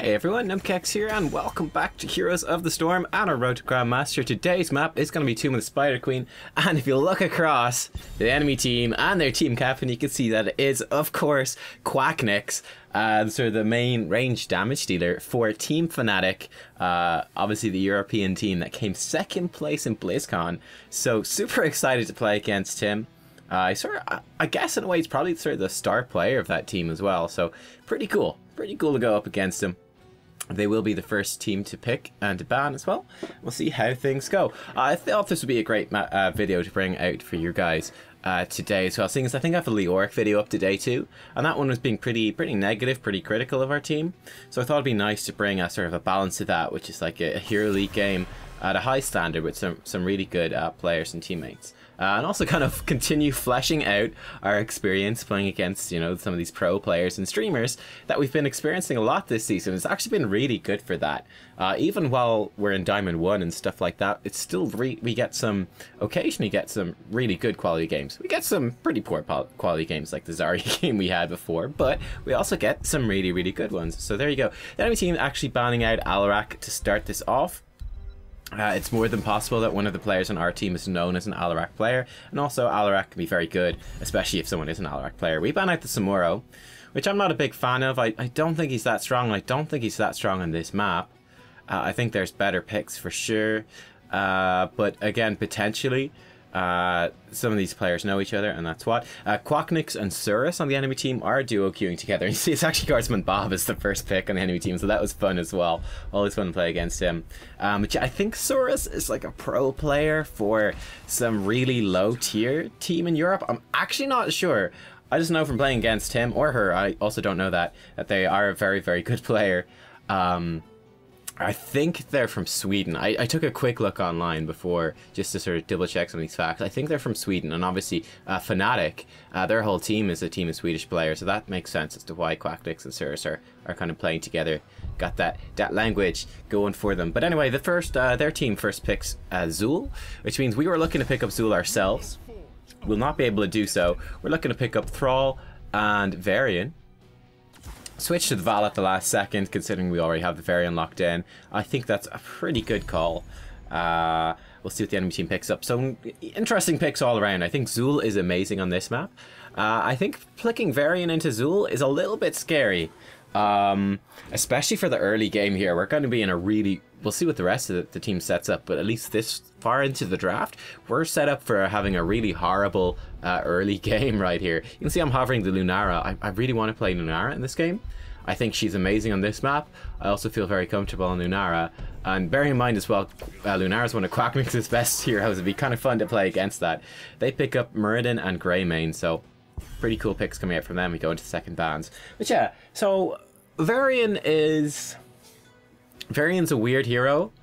Hey everyone, Nubkeks here and welcome back to Heroes of the Storm and our road to Grandmaster. Today's map is going to be Tomb of the Spider Queen, and if you look across the enemy team and their team captain, you can see that it is, of course, QuackNiix, sort of the main range damage dealer for Team Fnatic, obviously the European team that came second place in BlizzCon. So super excited to play against him. I guess in a way he's probably sort of the star player of that team as well, so pretty cool to go up against him. They will be the first team to pick and to ban as well. We'll see how things go. I thought this would be a great video to bring out for you guys today as well, seeing as I think I have a Leoric video up today too, and that one was being pretty negative, pretty critical of our team. So I thought it'd be nice to bring a sort of a balance to that, which is like a Hero League game at a high standard with some really good players and teammates. And also kind of continue fleshing out our experience playing against, you know, some of these pro players and streamers that we've been experiencing a lot this season. It's actually been really good for that. Even while we're in Diamond 1 and stuff like that, it's still we occasionally get some really good quality games. We get some pretty poor quality games like the Zarya game we had before, but we also get some really good ones. So there you go. The enemy team actually banning out Alarak to start this off. It's more than possible that one of the players on our team is known as an Alarak player, and also Alarak can be very good, especially if someone is an Alarak player. We ban out the Samuro, which I'm not a big fan of. I don't think he's that strong, and I don't think he's that strong on this map. I think there's better picks for sure, but again, potentially, some of these players know each other, and that's what. QuackNiix and Surus on the enemy team are duo queuing together. You see, it's actually Guardsman Bob is the first pick on the enemy team, so that was fun as well. Always fun to play against him. But yeah, I think Surus is like a pro player for some really low tier team in Europe. I'm actually not sure. I just know from playing against him or her, I also don't know that they are a very good player. I think they're from Sweden. I took a quick look online before just to sort of double check some of these facts. I think they're from Sweden, and obviously Fnatic, their whole team is a team of Swedish players, so that makes sense as to why QuackNiix and Surus are kind of playing together. Got that language going for them. But anyway, their team first picks Zul, which means we were looking to pick up Zul ourselves. We'll not be able to do so. We're looking to pick up Thrall and Varian. Switch to the Val at the last second, considering we already have the Varian locked in. I think that's a pretty good call. We'll see what the enemy team picks up. So, interesting picks all around. I think Zul is amazing on this map. I think flicking Varian into Zul is a little bit scary. Especially for the early game here. We're going to be in a really... We'll see what the rest of the team sets up, but at least this far into the draft, we're set up for having a really horrible early game right here. You can see I'm hovering the Lunara. I really want to play Lunara in this game. I think she's amazing on this map. I also feel very comfortable on Lunara. And bearing in mind as well, Lunara is one of QuackNiix's best heroes. It'd be kind of fun to play against that. They pick up Muradin and Greymane, so pretty cool picks coming out from them. We go into second bans. But yeah, so Varian's a weird hero.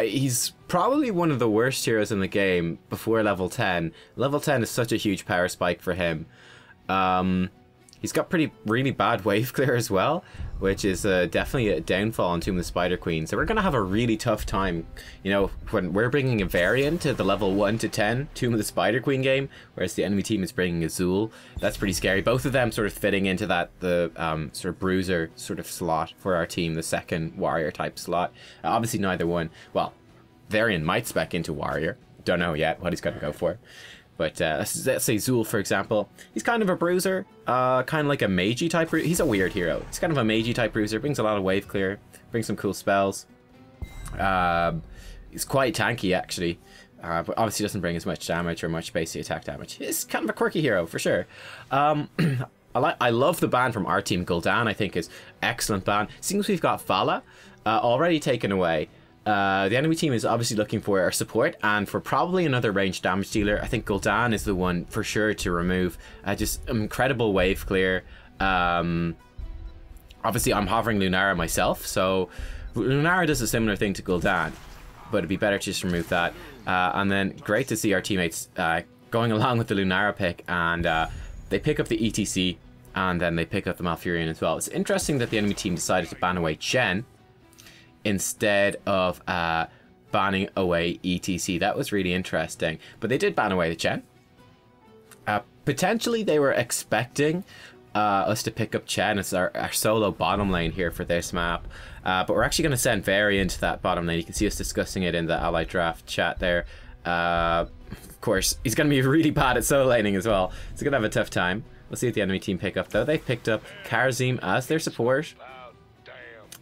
He's probably one of the worst heroes in the game before level 10. Level 10 is such a huge power spike for him. He's got really bad wave clear as well, which is definitely a downfall on Tomb of the Spider Queen. So we're going to have a really tough time, you know, when we're bringing a Varian to the level 1 to 10 Tomb of the Spider Queen game, whereas the enemy team is bringing a Zul. That's pretty scary. Both of them sort of fitting into that, the sort of bruiser sort of slot for our team, the second warrior type slot. Obviously neither one, well, Varian might spec into warrior. Don't know yet what he's going to go for. But let's say Zul, for example. He's kind of a bruiser, kind of like a magey type bruiser. He's a weird hero. He's kind of a magey type bruiser, brings a lot of wave clear, brings some cool spells. He's quite tanky, actually, but obviously doesn't bring as much damage or much basic attack damage. He's kind of a quirky hero, for sure. I love the ban from our team. Gul'dan, I think, is excellent ban. Seems we've got Vala already taken away. The enemy team is obviously looking for our support and for probably another ranged damage dealer. I think Gul'dan is the one for sure to remove. Just incredible wave clear. Obviously I'm hovering Lunara myself, so Lunara does a similar thing to Gul'dan, but it'd be better to just remove that. And then great to see our teammates going along with the Lunara pick, and they pick up the ETC and then they pick up the Malfurion as well. It's interesting that the enemy team decided to ban away Chen instead of banning away ETC. That was really interesting. But they did ban away the Chen. Potentially they were expecting us to pick up Chen as our solo bottom lane here for this map. But we're actually going to send Varian to that bottom lane. You can see us discussing it in the Allied Draft chat there. Of course, he's going to be really bad at solo laning as well. He's going to have a tough time. We'll see what the enemy team pick up, though. They've picked up Karazim as their support.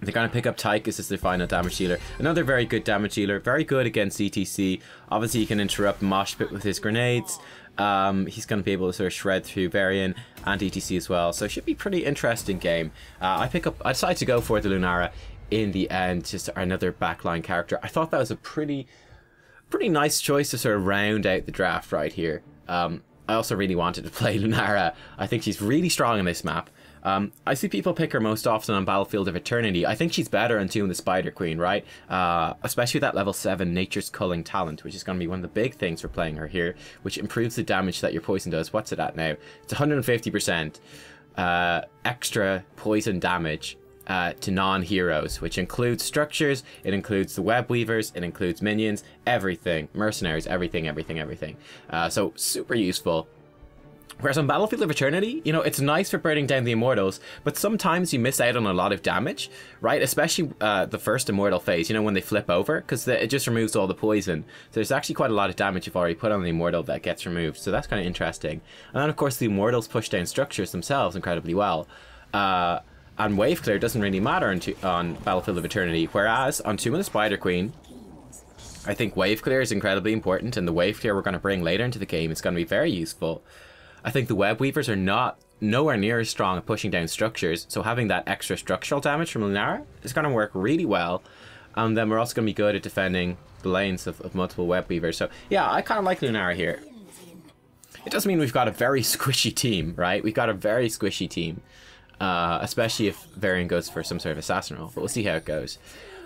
They're going to pick up Tychus as their final damage dealer. Another very good damage dealer. Very good against ETC. Obviously, he can interrupt Mosh Pit with his grenades. He's going to be able to sort of shred through Varian and ETC as well. So it should be a pretty interesting game. I decided to go for the Lunara in the end. Just another backline character. I thought that was a pretty nice choice to sort of round out the draft right here. I also really wanted to play Lunara. I think she's really strong in this map. I see people pick her most often on Battlefield of Eternity. I think she's better on Tomb of the Spider Queen, right? Especially with that level 7 Nature's Culling talent, which is going to be one of the big things for playing her here, which improves the damage that your poison does. What's it at now? It's 150% extra poison damage to non-heroes, which includes structures, it includes the web weavers, it includes minions, everything, mercenaries, everything. So super useful. Whereas on Battlefield of Eternity, you know, it's nice for burning down the immortals, but sometimes you miss out on a lot of damage, right? Especially the first immortal phase, you know, when they flip over, because it just removes all the poison. So there's actually quite a lot of damage you've already put on the immortal that gets removed. So that's kind of interesting. And then, of course, the immortals push down structures themselves incredibly well. And wave clear doesn't really matter on Battlefield of Eternity, whereas on Tomb of the Spider Queen, I think wave clear is incredibly important, and the wave clear we're going to bring later into the game is going to be very useful. I think the web weavers are nowhere near as strong at pushing down structures, so having that extra structural damage from Lunara is going to work really well. And then we're also going to be good at defending the lanes of multiple web weavers. So yeah, I kind of like Lunara here. It does mean we've got a very squishy team, right? We've got a very squishy team. Especially if Varian goes for some sort of assassin role, but we'll see how it goes.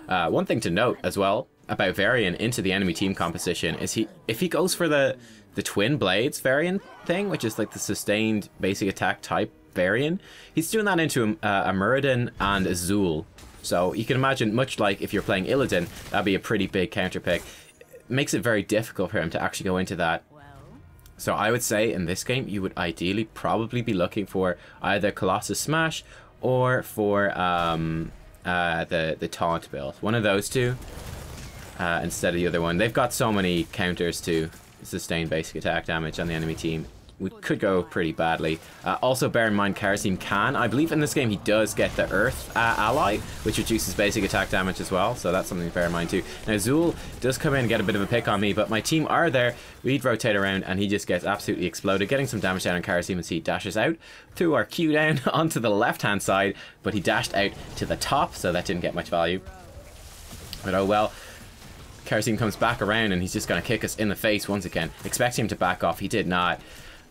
One thing to note as well about Varian into the enemy team composition is if he goes for the twin blades Varian thing, which is like the sustained basic attack type Varian, he's doing that into a Muradin and a Zul. So you can imagine, much like if you're playing Illidan, that'd be a pretty big counter pick. It makes it very difficult for him to actually go into that. So I would say in this game, you would ideally probably be looking for either Colossus Smash or for the Taunt build. One of those two instead of the other one. They've got so many counters to sustain basic attack damage on the enemy team. We could go pretty badly. Also bear in mind, Karazim can. I believe in this game he does get the Earth ally, which reduces basic attack damage as well. So that's something to bear in mind too. Now Zul does come in and get a bit of a pick on me, but my team are there. We'd rotate around and he just gets absolutely exploded, getting some damage down on Karazim as he dashes out through our Q down onto the left hand side, but he dashed out to the top, so that didn't get much value. But oh well. Karazim comes back around and he's just going to kick us in the face once again. Expecting him to back off, he did not.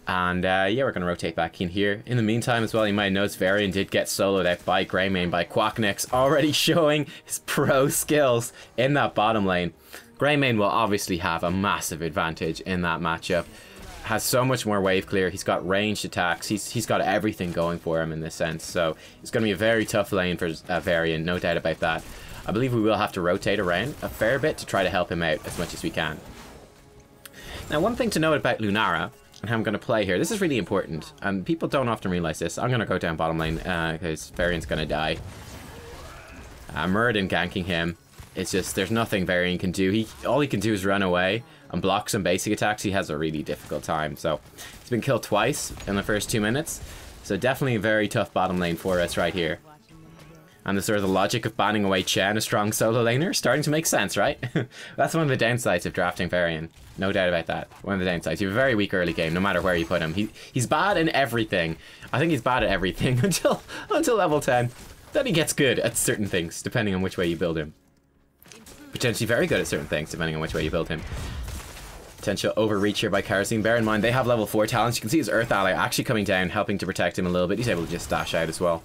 And yeah, we're going to rotate back in here. In the meantime as well, you might notice Varian did get soloed out by Greymain, by QuackNiix, already showing his pro skills in that bottom lane. Greymain will obviously have a massive advantage in that matchup. Has so much more wave clear, he's got ranged attacks, he's got everything going for him in this sense. So it's going to be a very tough lane for Varian, no doubt about that. I believe we will have to rotate around a fair bit to try to help him out as much as we can. Now, one thing to note about Lunara and how I'm going to play here, this is really important, and people don't often realize this. I'm going to go down bottom lane because Varian's going to die. Muradin ganking him. It's just, there's nothing Varian can do. All he can do is run away and block some basic attacks. He has a really difficult time. So he's been killed twice in the first 2 minutes. So definitely a very tough bottom lane for us right here. And the sort of the logic of banning away Chen, a strong solo laner, starting to make sense, right? That's one of the downsides of drafting Varian. No doubt about that. One of the downsides. You have a very weak early game, no matter where you put him. He's bad in everything. I think he's bad at everything until level 10. Then he gets good at certain things, depending on which way you build him. Potentially very good at certain things, depending on which way you build him. Potential overreach here by Karazim. Bear in mind, they have level 4 talents. You can see his Earth ally actually coming down, helping to protect him a little bit. He's able to just dash out as well.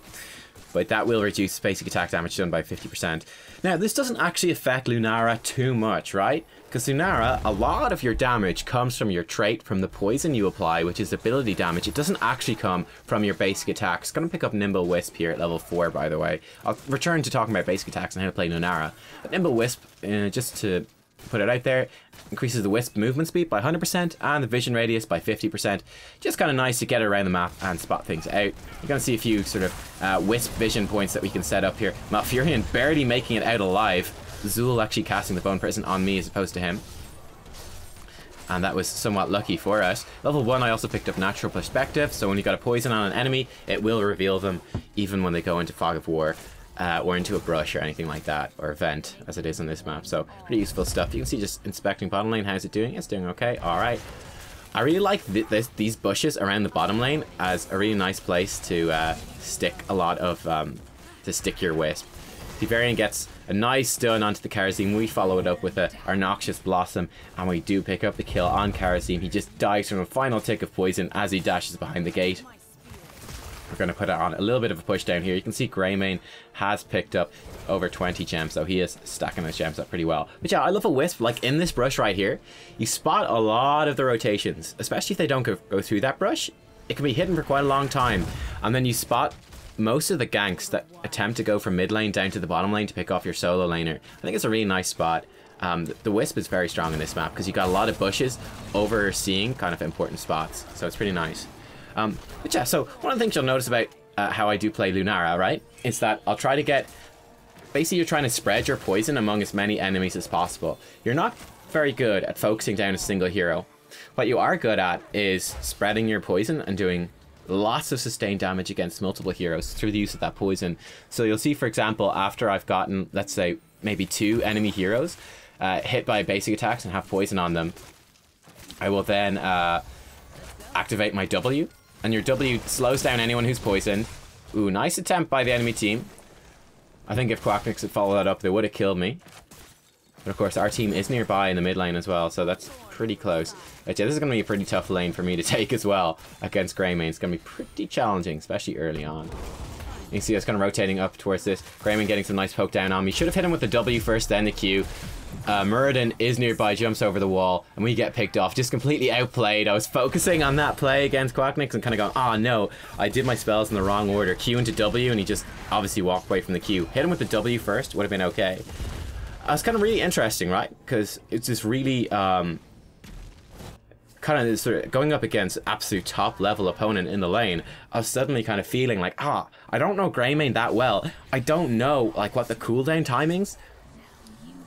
But that will reduce basic attack damage done by 50%. Now, this doesn't actually affect Lunara too much, right? Because Lunara, a lot of your damage comes from your trait, from the poison you apply, which is ability damage. It doesn't actually come from your basic attacks. Going to pick up Nimble Wisp here at level 4, by the way. I'll return to talking about basic attacks and how to play Lunara. But Nimble Wisp, just to put it out there. Increases the wisp movement speed by 100% and the vision radius by 50%. Just kind of nice to get around the map and spot things out. You're going to see a few sort of wisp vision points that we can set up here. Malfurion barely making it out alive. Zul actually casting the Bone Prison on me as opposed to him. And that was somewhat lucky for us. Level 1 I also picked up Natural Perspective, so when you got a poison on an enemy, it will reveal them even when they go into Fog of War. Or into a brush or anything like that, or a vent, as it is on this map. So, pretty useful stuff. You can see just inspecting bottom lane. How's it doing? It's doing okay. Alright. I really like these bushes around the bottom lane as a really nice place to stick a lot of, to stick your wisp. The Varian gets a nice stun onto the Kharazim. We follow it up with our Noxious Blossom, and we do pick up the kill on Kharazim. He just dies from a final tick of poison as he dashes behind the gate. We're going to put it on a little bit of a push down here. You can see Greymane has picked up over 20 gems, so he is stacking those gems up pretty well. But yeah, I love a wisp. Like in this brush right here, you spot a lot of the rotations, especially if they don't go through that brush. It can be hidden for quite a long time, and then you spot most of the ganks that attempt to go from mid lane down to the bottom lane to pick off your solo laner. I think it's a really nice spot. The wisp is very strong in this map because you got a lot of bushes overseeing kind of important spots, so it's pretty nice. But yeah, so one of the things you'll notice about how I do play Lunara, right, is that I'll try to get... Basically, you're trying to spread your poison among as many enemies as possible. You're not very good at focusing down a single hero. What you are good at is spreading your poison and doing lots of sustained damage against multiple heroes through the use of that poison. So you'll see, for example, after I've gotten, let's say, maybe 2 enemy heroes hit by basic attacks and have poison on them, I will then activate my W. And your W slows down anyone who's poisoned. Ooh, nice attempt by the enemy team. I think if QuackNiix had followed that up, they would have killed me. But of course, our team is nearby in the mid lane as well, so that's pretty close. But yeah, this is going to be a pretty tough lane for me to take as well against Greymane. It's going to be pretty challenging, especially early on. You can see us kind of rotating up towards this. Greymane getting some nice poke down on me. Should have hit him with the W first, then the Q. Muradin is nearby, jumps over the wall, and we get picked off. Just completely outplayed. I was focusing on that play against QuackNiix and kind of going, oh no, I did my spells in the wrong order. Q into W, and he just obviously walked away from the Q. Hit him with the W first, would have been okay. It's kind of really interesting, right? Because it's just really kind of sort of going up against absolute top level opponent in the lane. I was suddenly kind of feeling like, I don't know Greymane that well. I don't know like what the cooldown timings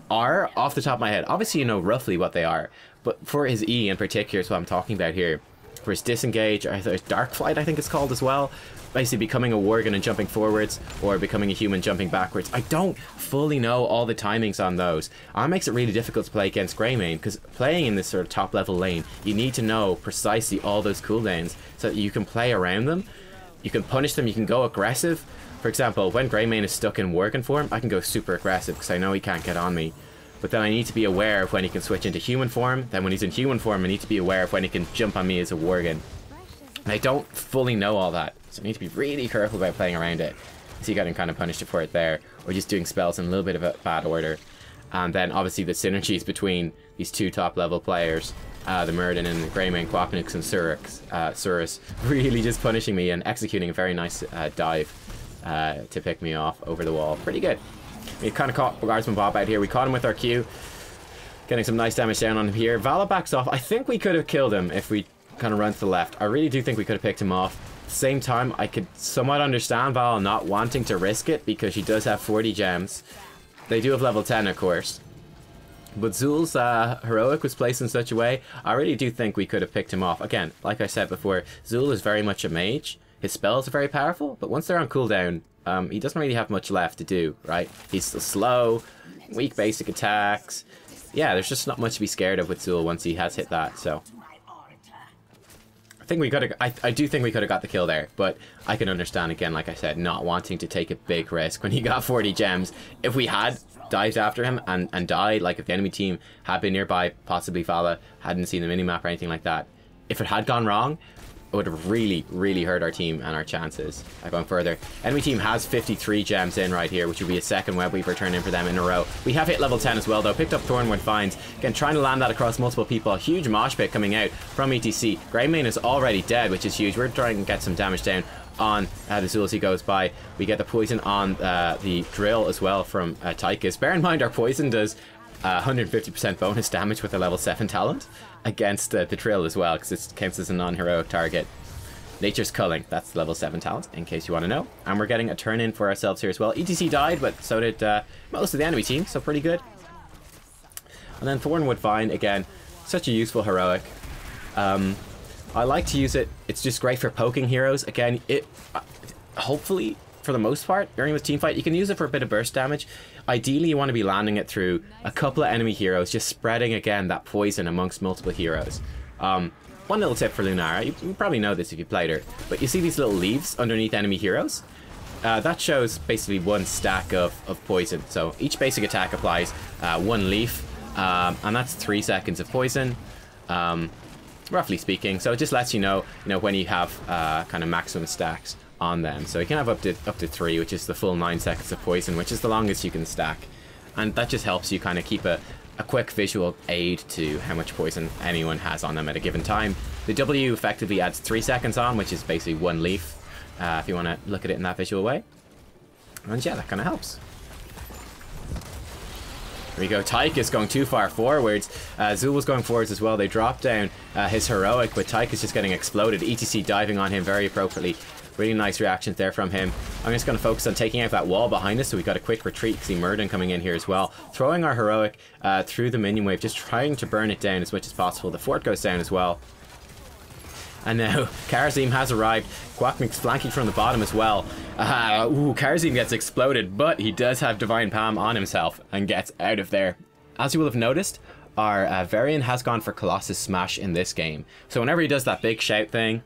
are off the top of my head. Obviously you know roughly what they are, but for his E in particular is what I'm talking about here. For his disengage, or dark flight I think it's called as well, basically becoming a worgen and jumping forwards, or becoming a human jumping backwards. I don't fully know all the timings on those. That makes it really difficult to play against Greymane, because playing in this sort of top level lane, you need to know precisely all those cooldowns so that you can play around them, you can punish them, you can go aggressive. For example, when Greymane is stuck in worgen form, I can go super aggressive because I know he can't get on me. But then I need to be aware of when he can switch into human form. Then when he's in human form, I need to be aware of when he can jump on me as a worgen. And I don't fully know all that, so I need to be really careful about playing around it. So you getting kind of punished for it there, or just doing spells in a little bit of a bad order. And then obviously the synergies between these 2 top level players, the Muradin and the Greymane, QuackNiix and Surus, really just punishing me and executing a very nice dive to pick me off over the wall. Pretty good. We kind of caught Guardsman Bob out here. We caught him with our Q. Getting some nice damage down on him here. Vala backs off. I think we could have killed him if we kind of run to the left. I really do think we could have picked him off. At the same time, I could somewhat understand Vala not wanting to risk it because she does have 40 gems. They do have level 10, of course. But Zul's heroic was placed in such a way, I really do think we could have picked him off. Again, like I said before, Zul is very much a mage. His spells are very powerful, but once they're on cooldown, he doesn't really have much left to do, right? He's still slow, weak basic attacks. Yeah, there's just not much to be scared of with Zul once he has hit that, so. I think we could have, I do think we could have got the kill there, but I can understand, again, like I said, not wanting to take a big risk when he got 40 gems. If we had dived after him and died, like if the enemy team had been nearby, possibly Vala, hadn't seen the minimap or anything like that, if it had gone wrong, it would have really hurt our team and our chances going further. Enemy team has 53 gems in right here, which would be a second web weaver turn in for them in a row. We have hit level 10 as well though, picked up Thornwood Finds. Again, trying to land that across multiple people. A huge mosh pit coming out from ETC. Greymane is already dead, which is huge. We're trying to get some damage down on the Zul as he goes by. We get the poison on the drill as well from Tychus. Bear in mind our poison does 150% bonus damage with a level 7 talent against the drill as well, because it counts as a non-heroic target. Nature's Culling, that's level 7 talent, in case you want to know. And we're getting a turn in for ourselves here as well. ETC died, but so did most of the enemy team, so pretty good. And then Thornwood Vine, again, such a useful heroic. I like to use it. It's just great for poking heroes. Again, it hopefully, for the most part, during this team fight, you can use it for a bit of burst damage. Ideally, you want to be landing it through a couple of enemy heroes, just spreading, again, that poison amongst multiple heroes. One little tip for Lunara, you probably know this if you played her, but you see these little leaves underneath enemy heroes? That shows basically one stack of poison. So each basic attack applies one leaf, and that's 3 seconds of poison, roughly speaking. So it just lets you know when you have kind of maximum stacks on them. So you can have up to 3, which is the full 9 seconds of poison, which is the longest you can stack. And that just helps you kind of keep a quick visual aid to how much poison anyone has on them at a given time. The W effectively adds 3 seconds on, which is basically 1 leaf, if you want to look at it in that visual way. And yeah, that kind of helps. There we go. Tyke is going too far forwards. Zul was going forwards as well. They dropped down his heroic, but Tyke is just getting exploded. ETC diving on him very appropriately. Really nice reactions there from him. I'm just going to focus on taking out that wall behind us, so we got a quick retreat. See Murden coming in here as well. Throwing our heroic through the minion wave, just trying to burn it down as much as possible. The fort goes down as well. And now Karazim has arrived. QuackNiix flanking from the bottom as well. Karazim gets exploded, but he does have Divine Palm on himself and gets out of there. As you will have noticed, our Varian has gone for Colossus Smash in this game. So whenever he does that big shout thing,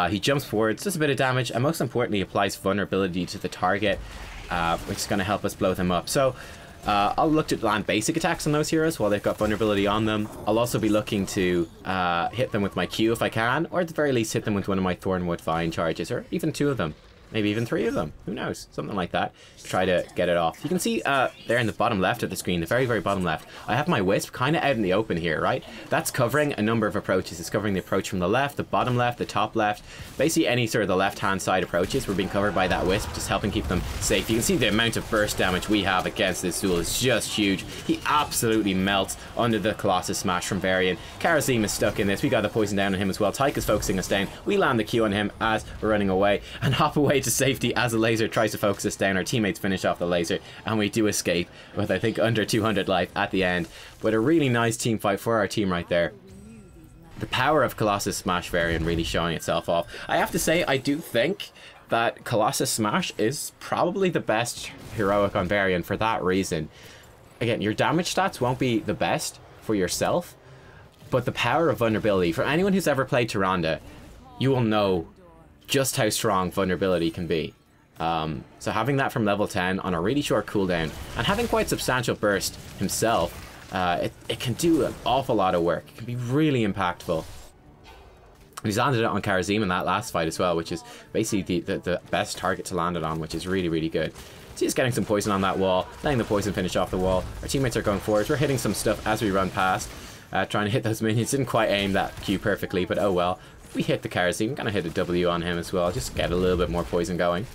he jumps forwards, does a bit of damage, and most importantly applies vulnerability to the target, which is going to help us blow them up. So I'll look to land basic attacks on those heroes while they've got vulnerability on them. I'll also be looking to hit them with my Q if I can, or at the very least hit them with one of my Thornwood Vine charges, or even 2 of them. Maybe even 3 of them. Who knows? Something like that. Try to get it off. You can see there in the bottom left of the screen, the very, very bottom left, I have my Wisp kind of out in the open here, right? That's covering a number of approaches. It's covering the approach from the left, the bottom left, the top left. Basically any sort of the left-hand side approaches were being covered by that Wisp, just helping keep them safe. You can see the amount of burst damage we have against this Zul is just huge. He absolutely melts under the Colossus Smash from Varian. Karazim is stuck in this. We got the poison down on him as well. Tyke is focusing us down. We land the Q on him as we're running away and hop away to safety as the laser tries to focus us down. Our teammates finish off the laser and we do escape with I think under 200 life at the end. But a really nice team fight for our team right there. The power of Colossus Smash Varian really showing itself off. I have to say, I do think that Colossus Smash is probably the best heroic on Varian for that reason. Again, your damage stats won't be the best for yourself, but the power of vulnerability, for anyone who's ever played Tyrande, you will know just how strong vulnerability can be. So having that from level 10 on a really short cooldown, and having quite substantial burst himself, it can do an awful lot of work. It can be really impactful. He's landed it on Karazim in that last fight as well, which is basically the best target to land it on, which is really, really good. So he's getting some poison on that wall, letting the poison finish off the wall. Our teammates are going forwards. We're hitting some stuff as we run past, trying to hit those minions. Didn't quite aim that Q perfectly, but oh well. We hit the Karazim, gonna hit a W on him as well, just get a little bit more poison going.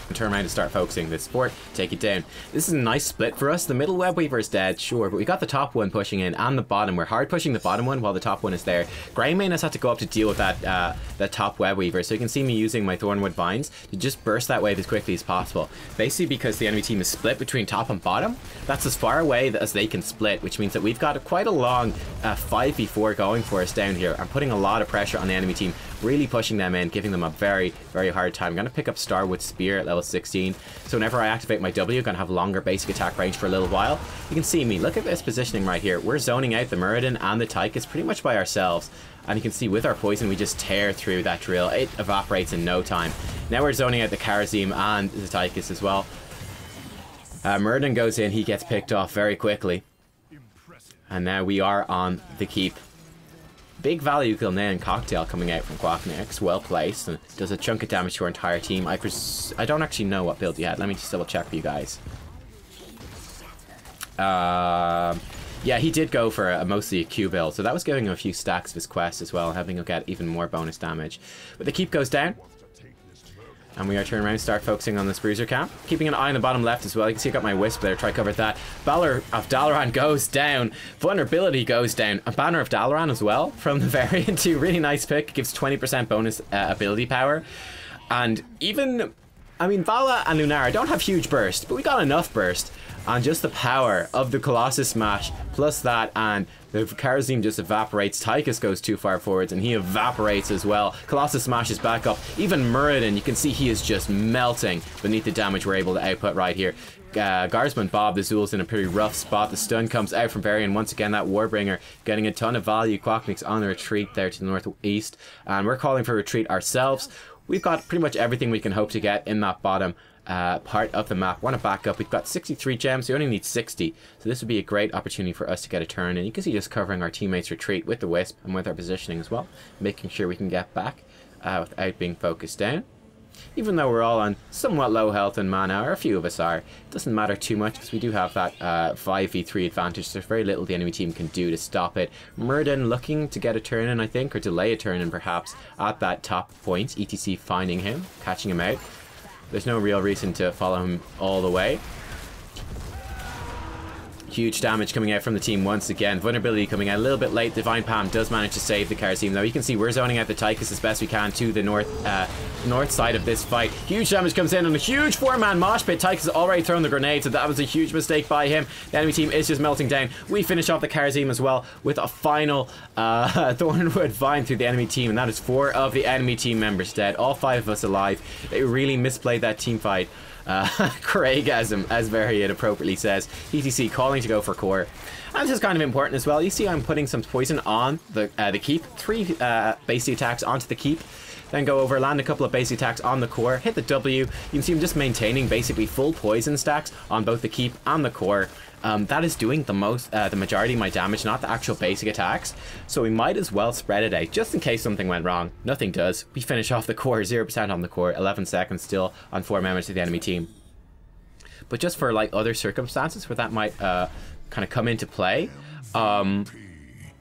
And turn around and start focusing this fort, take it down. This is a nice split for us. The middle web weaver is dead, sure, but we got the top one pushing in and the bottom. We're hard pushing the bottom one while the top one is there. Greymane has had to go up to deal with that top web weaver, so you can see me using my Thornwood Vines to just burst that wave as quickly as possible. Basically because the enemy team is split between top and bottom, that's as far away as they can split, which means that we've got quite a long 5v4 going for us down here. I'm putting a lot of pressure on the enemy team, really pushing them in, giving them a very, very hard time. I'm going to pick up Starwood Spear at level 16, so whenever I activate my W, I'm going to have longer basic attack range for a little while. You can see me, look at this positioning right here. We're zoning out the Muradin and the Tychus pretty much by ourselves, and you can see with our poison we just tear through that drill. It evaporates in no time. Now we're zoning out the Karazim and the Tychus as well. Muradin goes in, he gets picked off very quickly, and now we are on the keep. Big value kill now and Cocktail coming out from QuackNiix, well placed, and does a chunk of damage to our entire team. I don't actually know what build he had. Let me just double check for you guys. Yeah, he did go for mostly a Q build, so that was giving him a few stacks of his quest as well, having him get even more bonus damage. But the keep goes down. And we are turning around, start focusing on this bruiser camp. Keeping an eye on the bottom left as well. You can see I got my wisp there, try cover that. Valor of Dalaran goes down. Vulnerability goes down. A Banner of Dalaran as well from the variant too. Really nice pick. Gives 20% bonus ability power. And even, I mean, Vala and Lunara don't have huge burst, but we got enough burst. And just the power of the Colossus Smash, plus that, and the Kharazim just evaporates. Tychus goes too far forwards, and he evaporates as well. Colossus Smash is back up. Even Muradin, you can see he is just melting beneath the damage we're able to output right here. Guardsman Bob, the Zool's in a pretty rough spot. The stun comes out from Varian. Once again, that Warbringer getting a ton of value. QuackNiix on the retreat there to the northeast, and we're calling for retreat ourselves. We've got pretty much everything we can hope to get in that bottom part of the map. Want to back up. We've got 63 gems. We only need 60, so this would be a great opportunity for us to get a turn. And you can see just covering our teammates' retreat with the wisp and with our positioning as well, making sure we can get back without being focused down. Even though we're all on somewhat low health and mana, or a few of us are, it doesn't matter too much because we do have that 5v3 advantage. There's very little the enemy team can do to stop it. Muradin looking to get a turn in, I think, or delay a turn in perhaps at that top point. ETC finding him, catching him out. There's no real reason to follow him all the way. Huge damage coming out from the team once again. Vulnerability coming out a little bit late. Divine Palm does manage to save the Kharazim though. You can see we're zoning out the Tychus as best we can to the north side of this fight. Huge damage comes in on a huge 4-man mosh pit. Tychus has already thrown the grenade, so that was a huge mistake by him. The enemy team is just melting down. We finish off the Kharazim as well with a final Thornwood Vine through the enemy team, and that is 4 of the enemy team members dead. All 5 of us alive. They really misplayed that team fight. Craigasm, as Varian appropriately says. ETC calling to go for core. And this is kind of important as well. You see I'm putting some poison on the keep. 3 basic attacks onto the keep. Then go over, land a couple of basic attacks on the core, hit the W. You can see I'm just maintaining basically full poison stacks on both the keep and the core. That is doing the majority of my damage, not the actual basic attacks. So we might as well spread it out, just in case something went wrong. Nothing does. We finish off the core, 0% on the core, 11 seconds still on 4 members of the enemy team. But just for like other circumstances where that might kind of come into play,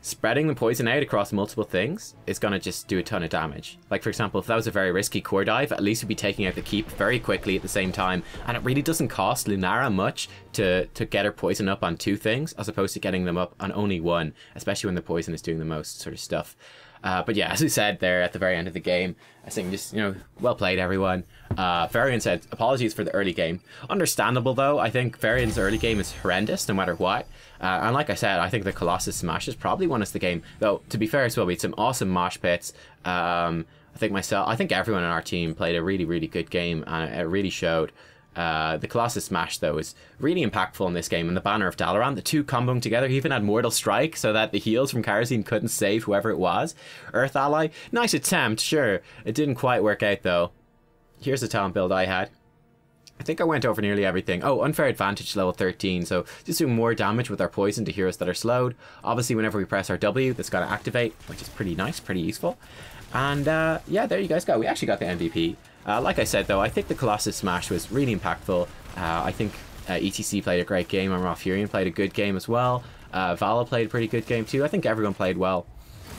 spreading the poison out across multiple things is going to just do a ton of damage. Like, for example, if that was a very risky core dive, at least we'd be taking out the keep very quickly at the same time. And it really doesn't cost Lunara much to get her poison up on 2 things, as opposed to getting them up on only 1, especially when the poison is doing the most sort of stuff. But yeah, as we said there at the very end of the game, I think just, you know, well played everyone. Varian said, apologies for the early game. Understandable though, I think Varian's early game is horrendous no matter what. And like I said, I think the Colossus Smashes probably won us the game. Though, to be fair as well, we had some awesome mosh pits. I think everyone on our team played a really, really good game, and it really showed. The Colossus Smash, though, is really impactful in this game, and the Banner of Dalaran, the 2 comboing together. He even had Mortal Strike so that the heals from Kharazim couldn't save whoever it was. Earth Ally, nice attempt, sure. It didn't quite work out, though. Here's the talent build I had. I think I went over nearly everything. Oh, unfair advantage level 13, so just doing more damage with our poison to heroes that are slowed. Obviously, whenever we press our W, that's got to activate, which is pretty nice, pretty useful. And yeah, there you guys go. We actually got the MVP. Like I said, though, I think the Colossus Smash was really impactful. I think ETC played a great game, and Furion played a good game as well. Vala played a pretty good game too. I think everyone played well.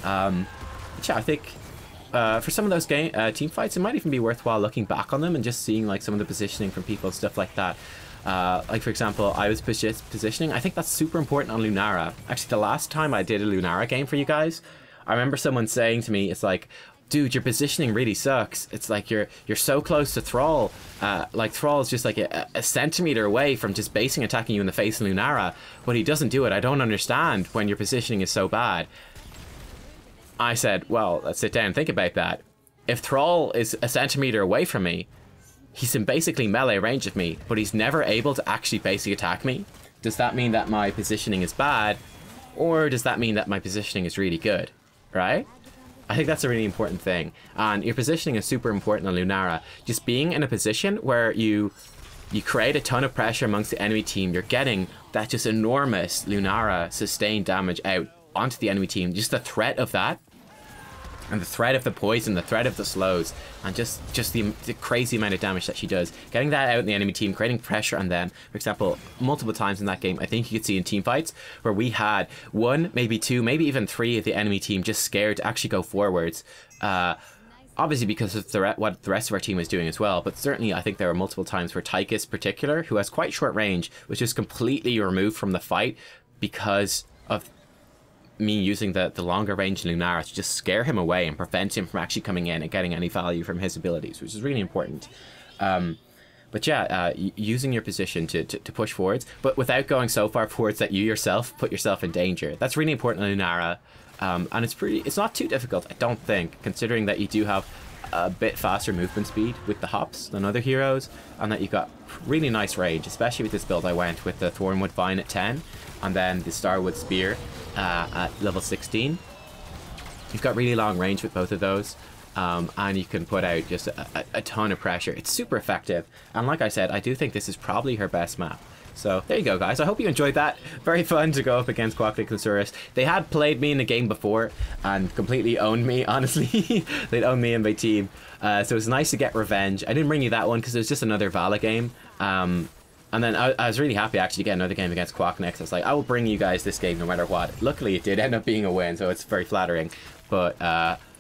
Yeah, I think for some of those team fights, it might even be worthwhile looking back on them and just seeing like some of the positioning from people and stuff like that. Like, for example, I was positioning. I think that's super important on Lunara. Actually, the last time I did a Lunara game for you guys, I remember someone saying to me, it's like, dude, your positioning really sucks. It's like you're so close to Thrall. Like, Thrall is just like a centimeter away from just basing attacking you in the face in Lunara, but he doesn't do it. I don't understand when your positioning is so bad. I said, well, let's sit down and think about that. If Thrall is a centimeter away from me, he's in basically melee range of me, but he's never able to actually basic attack me. Does that mean that my positioning is bad, or does that mean that my positioning is really good, right? I think that's a really important thing, and your positioning is super important on Lunara. Just being in a position where you create a ton of pressure amongst the enemy team, you're getting that just enormous Lunara sustained damage out onto the enemy team. Just the threat of that, and the threat of the poison, the threat of the slows, and just the crazy amount of damage that she does. Getting that out in the enemy team, creating pressure on them. For example, multiple times in that game, I think you could see in team fights where we had 1, maybe 2, maybe even 3 of the enemy team just scared to actually go forwards. obviously because of what the rest of our team was doing as well, but certainly I think there were multiple times where Tychus particular, who has quite short range, was just completely removed from the fight because of me using the longer range Lunara to just scare him away and prevent him from actually coming in and getting any value from his abilities, which is really important. But yeah, using your position to push forwards, but without going so far forwards that you yourself put yourself in danger. That's really important in Lunara. And it's not too difficult, I don't think, considering that you do have a bit faster movement speed with the hops than other heroes, and that you've got really nice range, especially with this build. I went with the Thornwood Vine at 10, and then the Starwood Spear at level 16. You've got really long range with both of those, and you can put out just a ton of pressure. It's super effective, and like I said, I do think this is probably her best map. So there you go, guys. I hope you enjoyed that. Very fun to go up against QuackNiix and Saurus. They had played me in the game before and completely owned me, honestly. They'd owned me and my team. So it was nice to get revenge. I didn't bring you that one because it was just another Vala game. And then I was really happy actually to get another game against QuackNiix. I was like, I will bring you guys this game no matter what. Luckily, it did end up being a win, so it's very flattering. But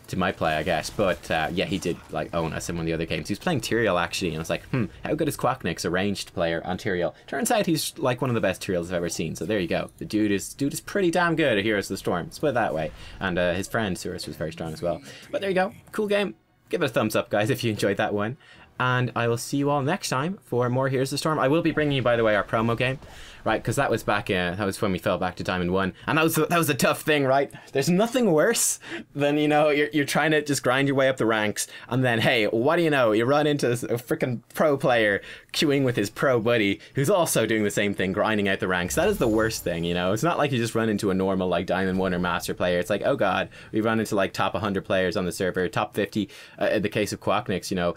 to my play, I guess. But yeah, he did like own us in one of the other games. He was playing Tyrael actually, and I was like, how good is QuackNiix, a ranged player on Tyrael? Turns out he's like one of the best Tyraels I've ever seen. So there you go. The dude is pretty damn good at Heroes of the Storm. Let's put it that way. And his friend Saurus was very strong as well. But there you go. Cool game. Give it a thumbs up, guys, if you enjoyed that one. And I will see you all next time for more Heroes of the Storm. I will be bringing you, by the way, our promo game, right? Because that was back in, that was when we fell back to Diamond 1. And that was a tough thing, right? There's nothing worse than, you know, you're trying to just grind your way up the ranks. And then, hey, what do you know? You run into a freaking pro player queuing with his pro buddy who's also doing the same thing, grinding out the ranks. That is the worst thing, you know? It's not like you just run into a normal, like, Diamond 1 or Master player. It's like, oh god, we run into, like, top 100 players on the server, top 50, in the case of QuackNiix, you know.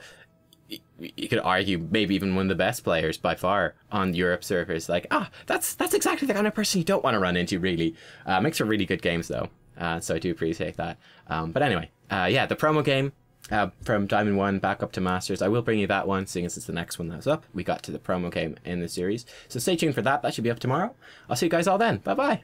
You could argue maybe even one of the best players by far on Europe servers. Like, that's exactly the kind of person you don't want to run into, really. Makes for really good games, though. So I do appreciate that. But anyway, yeah, the promo game from Diamond 1 back up to Masters. I will bring you that one, seeing as it's the next one that's up. We got to the promo game in the series. So stay tuned for that. That should be up tomorrow. I'll see you guys all then. Bye-bye.